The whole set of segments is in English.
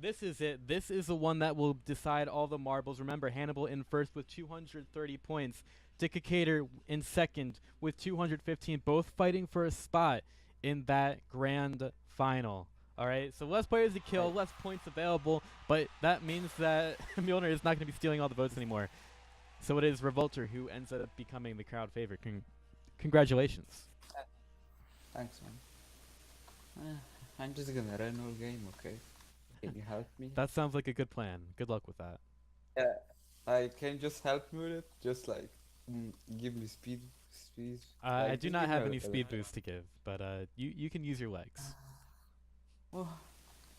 This is it. This is the one that will decide all the marbles. Remember, Hannibal in first with 230 points. Dickator in second with 215, both fighting for a spot in that grand final. All right, so less players to kill, Right. less points available, but that means that Mjolnir is not going to be stealing all the votes anymore. So it is Revolter who ends up becoming the crowd favorite. Congratulations. Thanks, man. I'm just gonna run all game, okay? Can you help me? That sounds like a good plan. Good luck with that. Yeah. Can you just help me with it? Just like give me speed. I Like do just not give me have a any little. speed boost to give, but you can use your legs. Oh,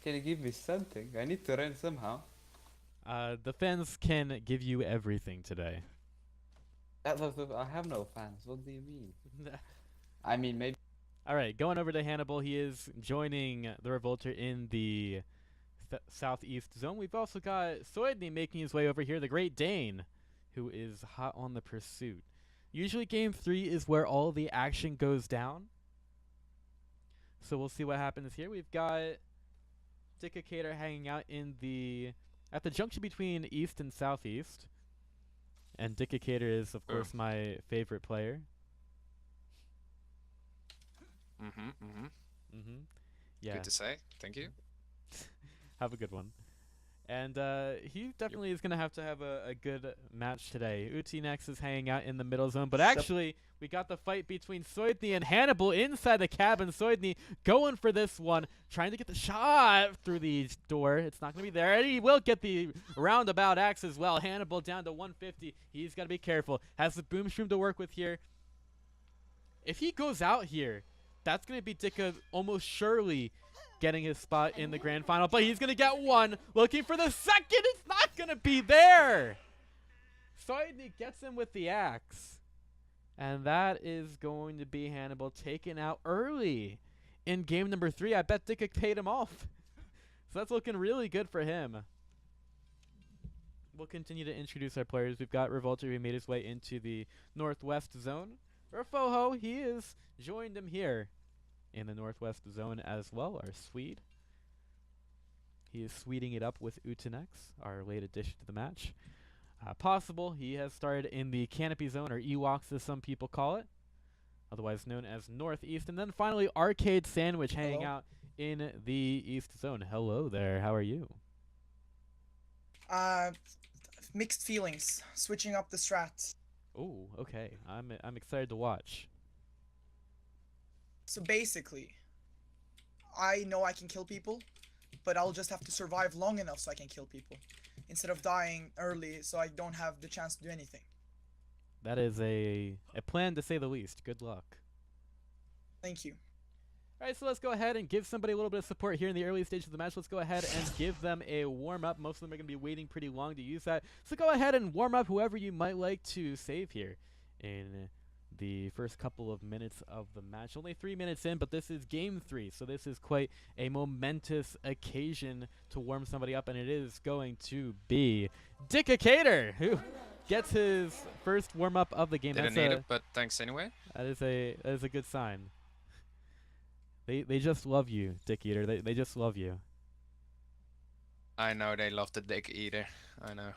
can you give me something? I need to run somehow. The fans can give you everything today. I have no fans. What do you mean? I mean, maybe. All right, going over to Hannibal. He is joining the Revolter in the southeast zone. We've also got Soidny making his way over here, the Great Dane, who is hot on the pursuit. Usually game 3 is where all the action goes down. So we'll see what happens here. We've got Dickator hanging out at the junction between east and southeast. And Dickator is, of course, my favorite player. Yeah. Good to say. Thank you. Have a good one. And he definitely is going to have a good match today. Uti next is hanging out in the middle zone. But actually, we got the fight between Soidny and Hannibal inside the cabin. Soidny going for this one, trying to get the shot through the door. It's not going to be there. And he will get the roundabout axe as well. Hannibal down to 150. He's got to be careful. Has the boom shroom to work with here. If he goes out here, that's going to be Dicka almost surely getting his spot in the grand final, but he's going to get one. Looking for the second. It's not going to be there. Soidny gets him with the axe. And that is going to be Hannibal taken out early in game number 3. I bet Dicka paid him off. So that's looking really good for him. We'll continue to introduce our players. We've got Revolter, who made his way into the northwest zone. Rafoho, he has joined him here in the northwest zone as well, our Swede. He is sweeting it up with Utinex, our late addition to the match. Possible, he has started in the Canopy Zone, or Ewoks as some people call it, otherwise known as Northeast. And then finally, Arcade Sandwich hanging out in the East Zone. Hello there, how are you? Mixed feelings. Switching up the strat. Oh, okay. I'm excited to watch. So basically, I know I can kill people, but I'll just have to survive long enough so I can kill people, instead of dying early so I don't have the chance to do anything. That is a plan to say the least. Good luck. Thank you. Alright, so let's go ahead and give somebody a little bit of support here in the early stages of the match. Let's go ahead and give them a warm-up. Most of them are going to be waiting pretty long to use that. So go ahead and warm up whoever you might like to save here in the first couple of minutes of the match. Only 3 minutes in, but this is game 3, so this is quite a momentous occasion to warm somebody up, and it is going to be Dickator, who gets his first warm-up of the game. Didn't need it, but thanks anyway. That is a good sign. They just love you, Dick Eater. They just love you. I know they love the dick eater. I know.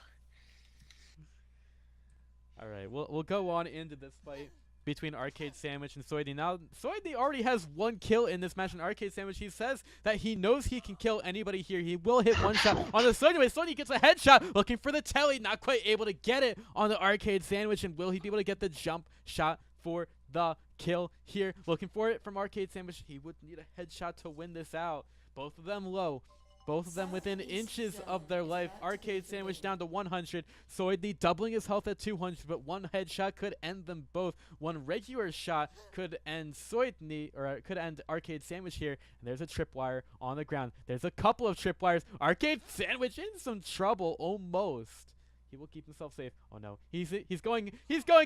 All right, we'll go on into this fight between Arcade Sandwich and Soidny. Now, Soidny already has 1 kill in this match, and Arcade Sandwich, he says that he knows he can kill anybody here. He will hit 1 shot on the Soidny. Soidny gets a headshot, looking for the telly, not quite able to get it on the Arcade Sandwich, and will he be able to get the jump shot for the kill here? Looking for it from Arcade Sandwich. He would need a headshot to win this out. Both of them low. Both of them within inches of their life. Arcade Sandwich down to 100. Soidny doubling his health at 200, but 1 headshot could end them both. 1 regular shot could end Soidny, or could end Arcade Sandwich here. And there's a tripwire on the ground. There's a couple of tripwires. Arcade Sandwich in some trouble, almost. He will keep himself safe. Oh no, he's going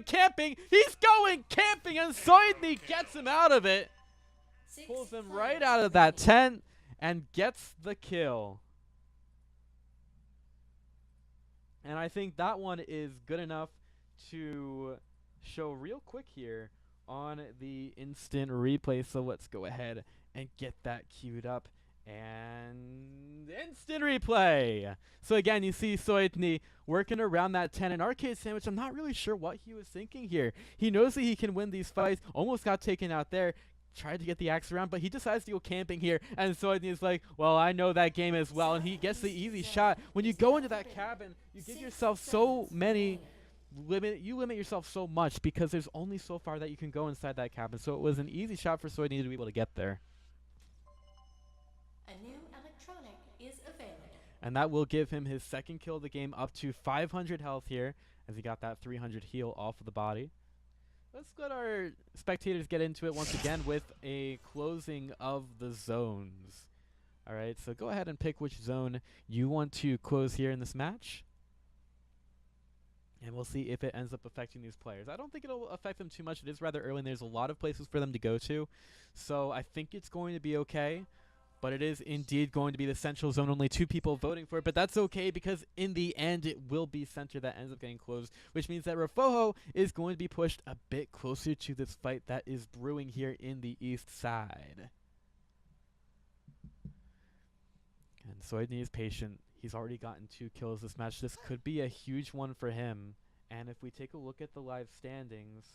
camping. He's going camping, and Soidny gets him out of it. Pulls him right out of that tent and gets the kill. And I think that one is good enough to show real quick here on the instant replay. So let's go ahead and get that queued up And instant replay. So again, you see Soitny working around that 10 and Arcade Sandwich. I'm not really sure what he was thinking here. He knows that he can win these fights. Almost got taken out there. Tried to get the axe around, but he decides to go camping here. And Soitny is like, well, I know that game as well. And he gets the easy shot. When you go into that cabin, you give yourself so many... You limit yourself so much because there's only so far that you can go inside that cabin. So it was an easy shot for Soitny to be able to get there. A new electronic is available. And that will give him his second kill of the game, up to 500 health here, as he got that 300 heal off of the body. Let's let our spectators get into it once again with a closing of the zones. Alright, so go ahead and pick which zone you want to close here in this match. And we'll see if it ends up affecting these players. I don't think it'll affect them too much. It is rather early, and there's a lot of places for them to go to. So I think it's going to be okay. But it is indeed going to be the central zone. Only 2 people voting for it. But that's okay because in the end, it will be center that ends up getting closed. Which means that Rafoho is going to be pushed a bit closer to this fight that is brewing here in the east side. And Soitny is patient. He's already gotten 2 kills this match. This could be a huge one for him. And if we take a look at the live standings,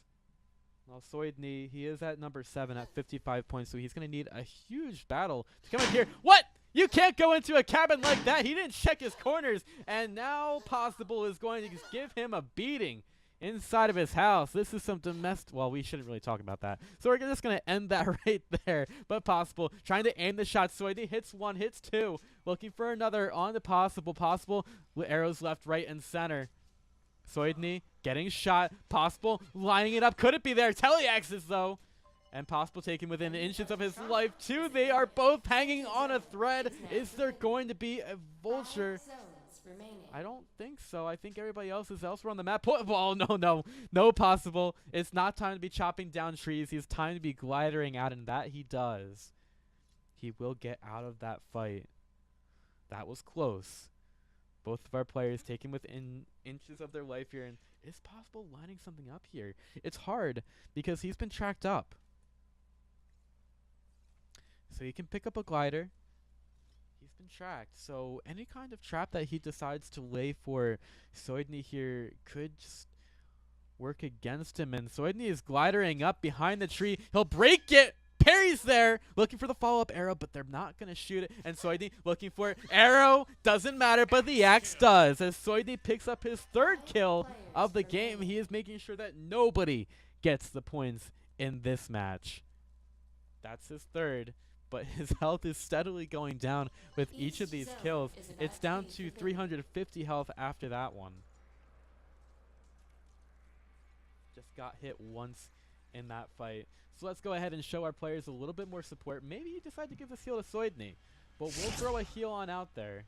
well, Soitny, he is at number 7 at 55 points, so he's going to need a huge battle to come in here. What? You can't go into a cabin like that. He didn't check his corners. And now Possible is going to just give him a beating inside of his house. This is some domestic... Well, we shouldn't really talk about that. So we're just going to end that right there. But Possible trying to aim the shot. Soitny hits 1, hits 2. Looking for another on the Possible. Possible with arrows left, right, and center. Soitny getting shot. Possible lining it up. Couldn't be there. Teleaxes, though. And Possible taken within inches of his life, too. They are both hanging on a thread. Is there going to be a vulture? I don't think so. I think everybody else is elsewhere on the map. Oh, no Possible. It's not time to be chopping down trees. It's time to be glidering out, and that he does. He will get out of that fight. That was close. Both of our players taken within inches of their life here, and is Possible lining something up here? It's hard because he's been tracked up. So he can pick up a glider. He's been tracked, so any kind of trap that he decides to lay for Soitny here could just work against him. And Soitny is glidering up behind the tree. He'll break it. Parry's there, looking for the follow-up arrow, but they're not going to shoot it. And Soitny looking for it. Arrow doesn't matter, but the axe does. As Soitny picks up his 3rd kill of the game, he is making sure that nobody gets the points in this match. That's his 3rd. But his health is steadily going down with each of these kills. It's down to 350 health after that one. Just got hit once in that fight. So let's go ahead and show our players a little bit more support. Maybe you decide to give this heal to Soitny, but we'll throw a heal on out there.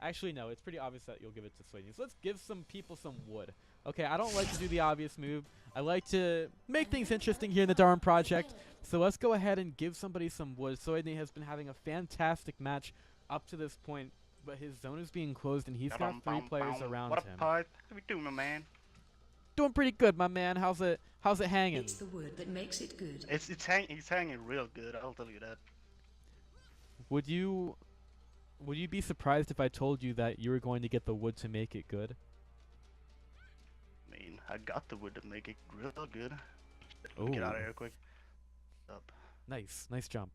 Actually, no, it's pretty obvious that you'll give it to Soitny. So let's give some people some wood. Okay, I don't like to do the obvious move. I like to make things interesting here in the Darwin Project. So let's go ahead and give somebody some wood. Soitny has been having a fantastic match up to this point, but his zone is being closed, and he's got 3 players around what him. What are we doing, my man? Doing pretty good, my man. How's it hanging? It's the wood that makes it good. It's hanging real good, I'll tell you that. Would you be surprised if I told you that you were going to get the wood to make it good? I mean, I got the wood to make it real good. Ooh. Get out of here quick. Up. Nice jump.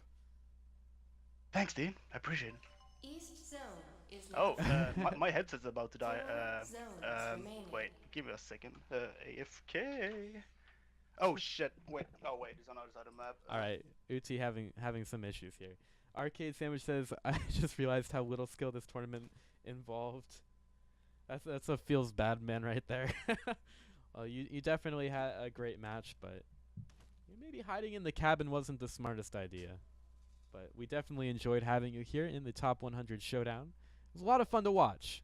Thanks, dude. I appreciate it. East zone is Oh, left. my headset's about to die. 4 zones remaining. Wait, give me a second. AFK. Oh shit! Wait. Oh wait, it's on the other side of the map. All right, Uti having some issues here. Arcade Sandwich says, I just realized how little skill this tournament involved. That's a feels bad man right there. Well, you definitely had a great match, but maybe hiding in the cabin wasn't the smartest idea. But we definitely enjoyed having you here in the top 100 showdown. It was a lot of fun to watch.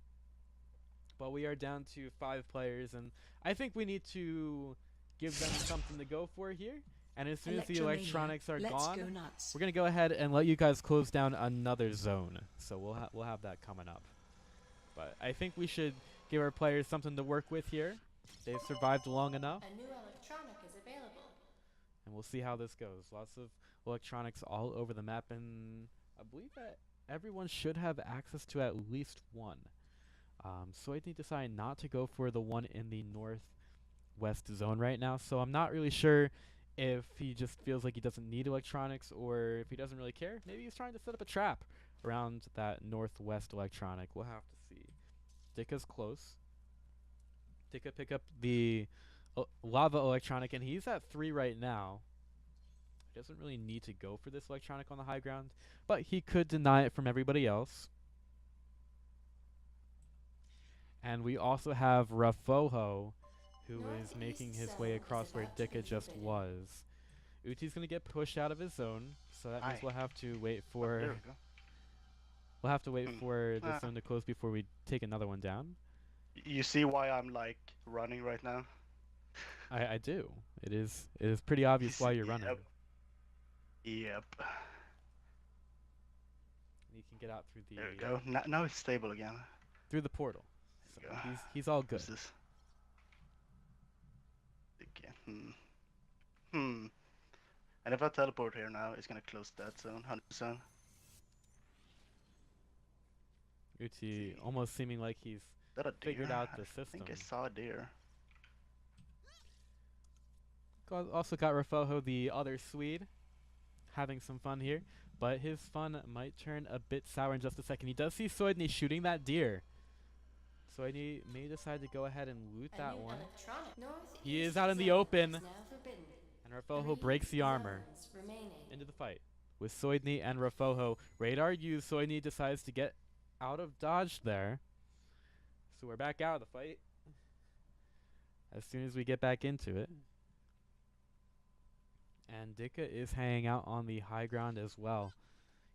But we are down to 5 players, and I think we need to give them something to go for here. And as soon as the electronics are gone, we're going to go ahead and let you guys close down another zone. So we'll have that coming up. But I think we should give our players something to work with here. They've survived long enough. A new electronic is available. And we'll see how this goes. Lots of electronics all over the map. And I believe that everyone should have access to at least one. Soidney decided not to go for the one in the northwest zone right now, so I'm not really sure if he just feels like he doesn't need electronics or if he doesn't really care. Maybe he's trying to set up a trap around that northwest electronic. We'll have to see. Dika's close. Dika pick up the lava electronic, and he's at 3 right now. He doesn't really need to go for this electronic on the high ground, but he could deny it from everybody else. And we also have Rafoho, who is making his way across where Dika just was. Uti's gonna get pushed out of his zone, so that means we'll have to wait Oh, there for we go. we'll have to wait for this zone to close before we take another one down. You see why I'm like running right now? I do. It is pretty obvious why you're running. Yep. Yep. You can get out through the There we go. Now it's stable again. through the portal. So There we go. he's all good. What's this? Okay. And if I teleport here now, it's gonna close that zone, 100%. Uti almost seeming like he's Is that a deer? figured out the I system. think I saw a deer. Also got Rafoho, the other Swede, having some fun here, but his fun might turn a bit sour in just a second. He does see Soidney shooting that deer. Soidney may decide to go ahead and loot that one. He is out in the open, and Rafoho breaks the armor into the fight with Soidney and Rafoho. Radar used. Soidney decides to get out of dodge there. So we're back out of the fight as soon as we get back into it. And Dika is hanging out on the high ground as well.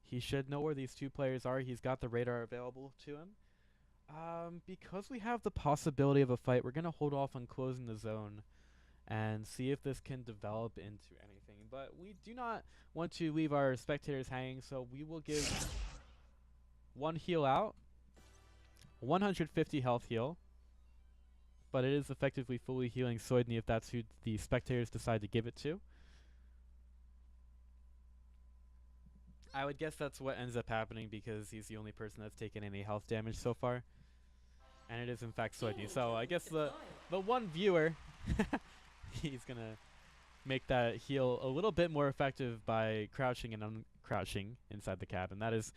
He should know where these two players are. He's got the radar available to him. Because we have the possibility of a fight, we're going to hold off on closing the zone and see if this can develop into anything. But we do not want to leave our spectators hanging, so we will give one heal out, 150 health heal, but it is effectively fully healing Soidney if that's who the spectators decide to give it to. I would guess that's what ends up happening because he's the only person that's taken any health damage so far. And it is in fact Soidney. So I guess the one viewer, he's going to make that heal a little bit more effective by crouching and uncrouching inside the cabin. That is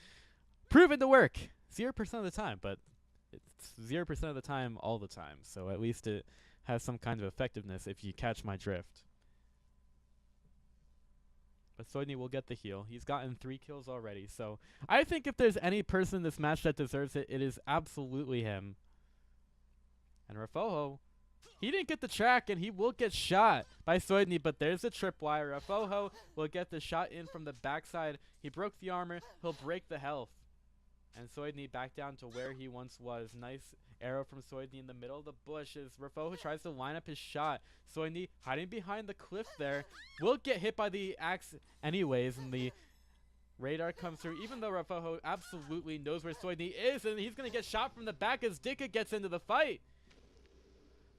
proven to work 0% of the time, but it's 0% of the time all the time. So at least it has some kind of effectiveness if you catch my drift. But Soidney will get the heal. He's gotten 3 kills already. So I think if there's any person in this match that deserves it, it is absolutely him. And Rafoho, he didn't get the track, and he will get shot by Soidney. But there's a tripwire. Rafoho will get the shot in from the backside. He broke the armor. He'll break the health. And Soidney back down to where he once was. Nice arrow from Soidney in the middle of the bush as Rafoho tries to line up his shot. Soidney hiding behind the cliff there will get hit by the axe anyways, and the radar comes through even though Rafoho absolutely knows where Soidney is, and he's going to get shot from the back as Dika gets into the fight.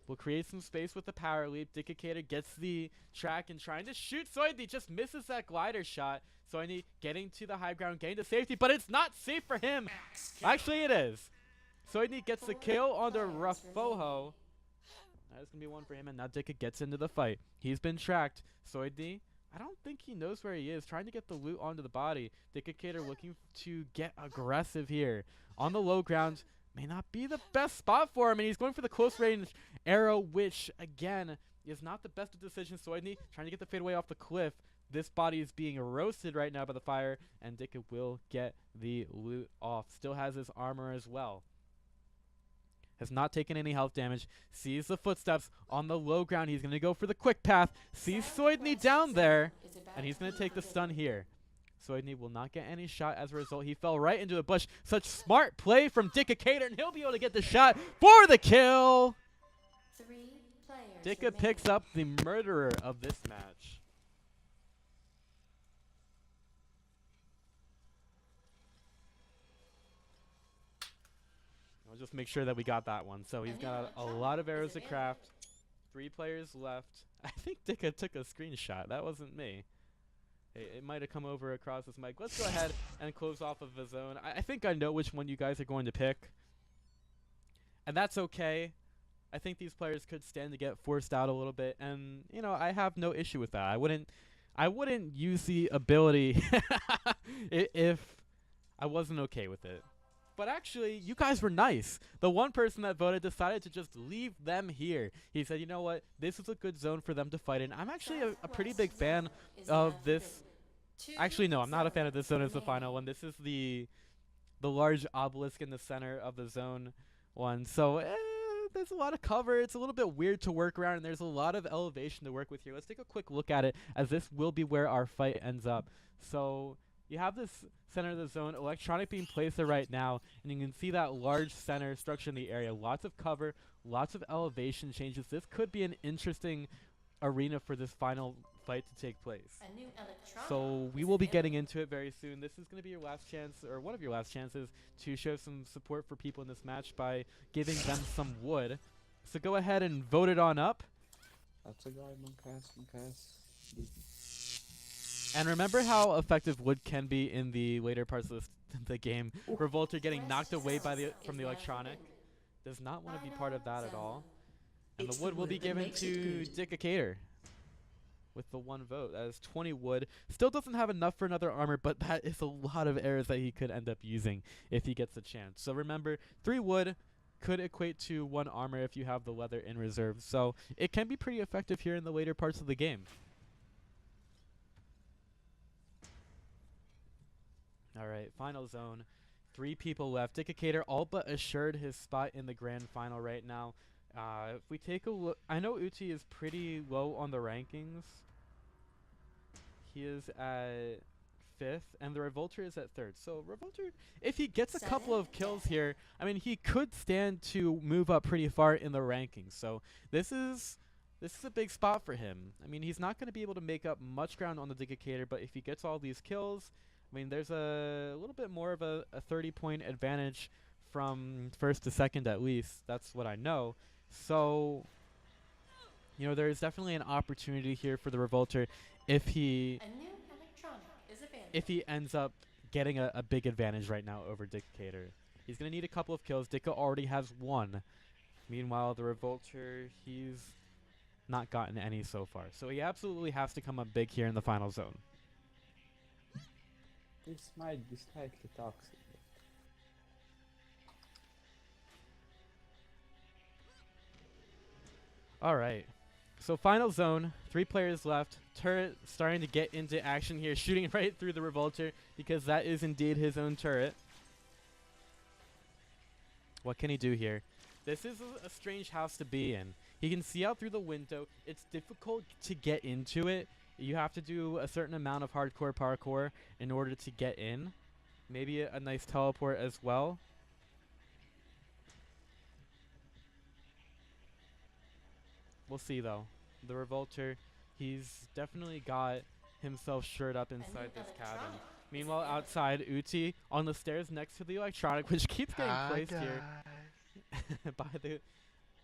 We'll create some space with the power leap. Dickacator gets the track and trying to shoot Soidney, just misses that glider shot. Soidney getting to the high ground, getting to safety, but it's not safe for him. Actually, it is. Soidney gets the kill onto Rafoho. That's going to be one for him, and now Dika gets into the fight. He's been tracked. Soidney, I don't think he knows where he is. Trying to get the loot onto the body. Dickacator looking to get aggressive here. On the low ground, may not be the best spot for him, and he's going for the close range arrow, which, again, is not the best of decisions. Soidney trying to get the fadeaway off the cliff. This body is being roasted right now by the fire, and Dika will get the loot off. Still has his armor as well. Has not taken any health damage. Sees the footsteps on the low ground. He's going to go for the quick path. Sees Soidney down there, and he's going to take the stun here. Soidney will not get any shot as a result. He fell right into a bush. Such smart play from Dickacator, and he'll be able to get the shot for the kill. 3 players Dika picks up the murderer of this match. I'll just make sure that we got that one. So he's got a lot of arrows to craft. 3 players left. I think Dika took a screenshot. That wasn't me. It might have come over across this mic. Let's go ahead and close off of the zone. I think I know which one you guys are going to pick. And that's okay. I think these players could stand to get forced out a little bit. And, you know, I have no issue with that. I wouldn't use the ability if I wasn't okay with it. But actually, you guys were nice. The one person that voted decided to just leave them here. He said, you know what, this is a good zone for them to fight in. I'm actually a pretty big fan of this. Actually, no, I'm not a fan of this zone as the final one. This is the large obelisk in the center of the zone one. So there's a lot of cover. It's a little bit weird to work around, and there's a lot of elevation to work with here. Let's take a quick look at it, as this will be where our fight ends up. So you have this center of the zone, electronic being placed there right now, and you can see that large center structure in the area. Lots of cover, lots of elevation changes. This could be an interesting arena for this final fight to take place. A new electronic So we is will be available. getting into it very soon. This is going to be your last chance, or one of your last chances, to show some support for people in this match by giving them some wood. So go ahead and vote it on up. That's a guy, Monkas. And remember how effective wood can be in the later parts of the game. Revolter getting knocked away by from the electronic. Does not want to be part of that at all. And It's the wood the will wood be that given makes it to good. Dickacator with the one vote. That is 20 wood. Still doesn't have enough for another armor, but that is a lot of arrows that he could end up using if he gets a chance. So remember, 3 wood could equate to 1 armor if you have the leather in reserve. So it can be pretty effective here in the later parts of the game. Alright, final zone. 3 people left. Dickacator all but assured his spot in the grand final right now. If we take a look, I know Uchi is pretty low on the rankings. He is at 5th, and the Revolter is at 3rd. So Revolter, if he gets a couple of kills here, I mean, he could stand to move up pretty far in the rankings. So this is a big spot for him. I mean, he's not going to be able to make up much ground on the Dickacator, but if he gets all these kills, I mean, there's a little bit more of a 30-point advantage from 1st to 2nd at least. That's what I know. So, you know, there is definitely an opportunity here for the Revolter if he A new electronic is available. ends up getting a big advantage right now over Dictator. He's going to need a couple of kills. Dicka already has 1. Meanwhile, the Revolter, he's not gotten any so far. So he absolutely has to come up big here in the final zone. This might be slightly toxic. Alright, so final zone, 3 players left. Turret starting to get into action here, shooting right through the Revolter because that is indeed his own turret. What can he do here? This is a strange house to be in. He can see out through the window. It's difficult to get into it. You have to do a certain amount of hardcore parkour in order to get in. Maybe a nice teleport as well. We'll see though. The Revolter, he's definitely got himself shored up inside this cabin. Meanwhile, outside, Uti on the stairs next to the electronic, which keeps getting placed here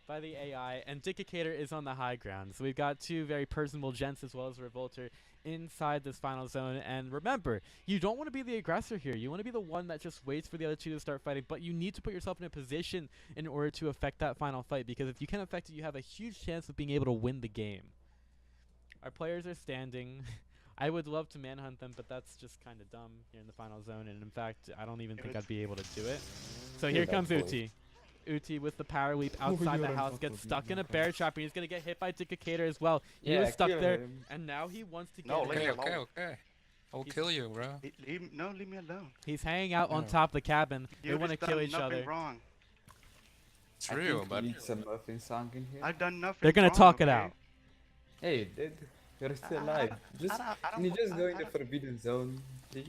by the AI, and Dickacator is on the high ground. So we've got 2 very personable gents as well as Revolter inside this final zone. And remember, you don't want to be the aggressor here. You want to be the one that just waits for the other 2 to start fighting, but you need to put yourself in a position in order to affect that final fight, because if you can affect it, you have a huge chance of being able to win the game. Our players are standing. I would love to manhunt them, but that's just kind of dumb here in the final zone, and in fact, I don't even think I'd be able to do it. So here comes Uti. Uti with the power leap outside the house, gets stuck in a bear trap, and he's going to get hit by Dickacator as well. He was stuck there, and now he wants to get No, in. leave me Okay, alone. okay. I'll He's- kill you, bro. Leave me alone. He's hanging out on No. top of the cabin. They You've want to just kill done each nothing other. wrong. True, I but think we need some muffin song in here. I've done nothing They're going to wrong, talk it okay? out. Hey, dude, you're still alive. Just can you just go in the forbidden zone, please?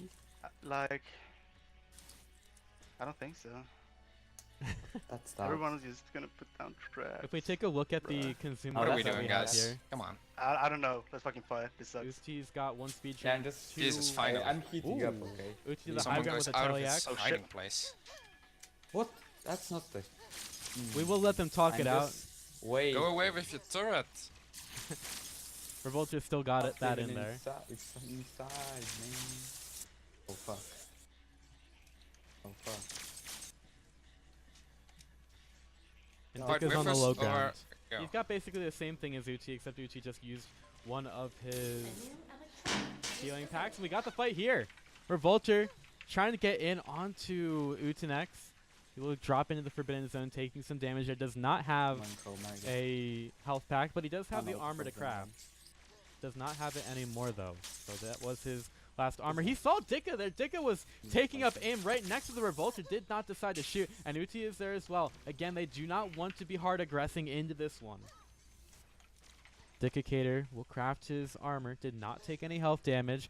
Like, I don't think so. That's tough. Everyone's just gonna put down traps. If we take a look at the Bruh. consumables what are we that doing, we have guys? here, Come on. I don't know. Let's fucking fight. This sucks. Uti's got 1 speed Yeah, I'm change. just. Jesus, two- finally. I'm heating up, Ooh. okay? Uti to the high Someone ground goes with a out of his Teliac. Oh, shit. hiding place. What? That's not the. We will let them talk I'm it out. just- Wait. Go away with your turret. Revolter still got it that in there. It's inside, man. Oh fuck. Oh fuck. And Oh, Fight Dick is on the with us low or ground. go? He's got basically the same thing as Uchi, except Uchi just used one of his A new electronic healing packs. We got the fight here. Revolter trying to get in onto Utinex. He will drop into the Forbidden Zone, taking some damage. There does not have a health pack, but he does have the armor to craft. Does not have it anymore though. So that was his last armor. He saw Dicka there. Dicka was taking up aim right next to the Revolter. Did not decide to shoot. And Uti is there as well. Again, they do not want to be hard aggressing into this one. Dickicator will craft his armor. Did not take any health damage.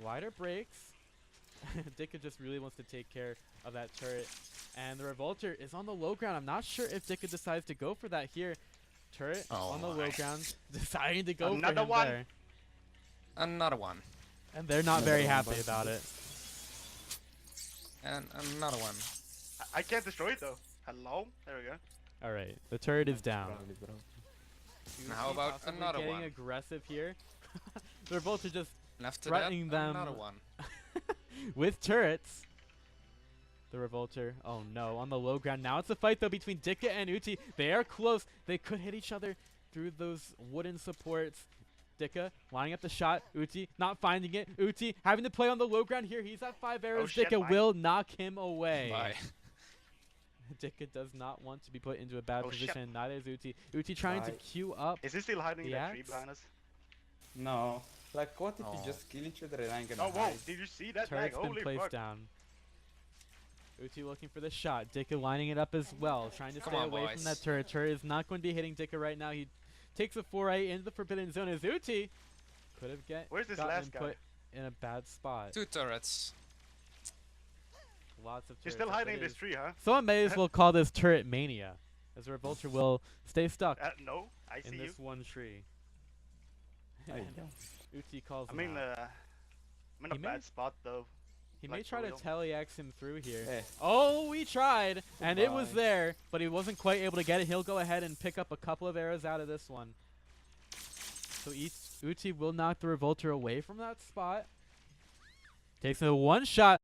Glider breaks. Dicka just really wants to take care of that turret. And the Revolter is on the low ground. I'm not sure if Dicka decides to go for that here. Turret on the low ground, deciding to go for Another him one. there. Another one. And they're not Another very one happy bites about it. it. And another one. I can't destroy it though. Hello? There we go. All right, the turret is down. Probably, bro. And how about Possibly another getting one? aggressive here. The Revolter just Left to threatening that, them. another one. with turrets. The Revolter, oh no, on the low ground. Now it's a fight though between Dicka and Uti. They are close. They could hit each other through those wooden supports. Dicka lining up the shot. Uti not finding it. Uti having to play on the low ground here. He's at 5 arrows. shit, Dicka mine. will knock him away. Bye. Dicka does not want to be put into a bad Oh, shit. position. Neither is Uti. Uti trying to Bye. queue up. Is he still hiding in The that tree axe? behind us? No. Like, what if Oh. you just kill each other and I'm gonna Oh whoa! hide? Did you see that lag? Turret's been Holy placed fuck! down. Uti looking for the shot. Dicka lining it up as well, trying to Come stay on, away from boys. that turret. Turret is not going to be hitting Dicka right now. He takes a foray into the Forbidden Zone as Uti could have Where's this gotten last him guy? put in a bad spot. 2 turrets. Lots of He's turrets still up hiding it in this is. tree, huh? Someone may as well call this turret mania, as the Revolter will stay stuck No, I see in you. this one tree. There you And go. Uti calls I him mean, out. I'm in a He may- bad spot though. He may like, try for to real. tele-X him through here. Eh. Oh, we tried, and it was Goodbye. there, but he wasn't quite able to get it. He'll go ahead and pick up a couple of arrows out of this one. So Uti will knock the Revolter away from that spot. Takes a one shot.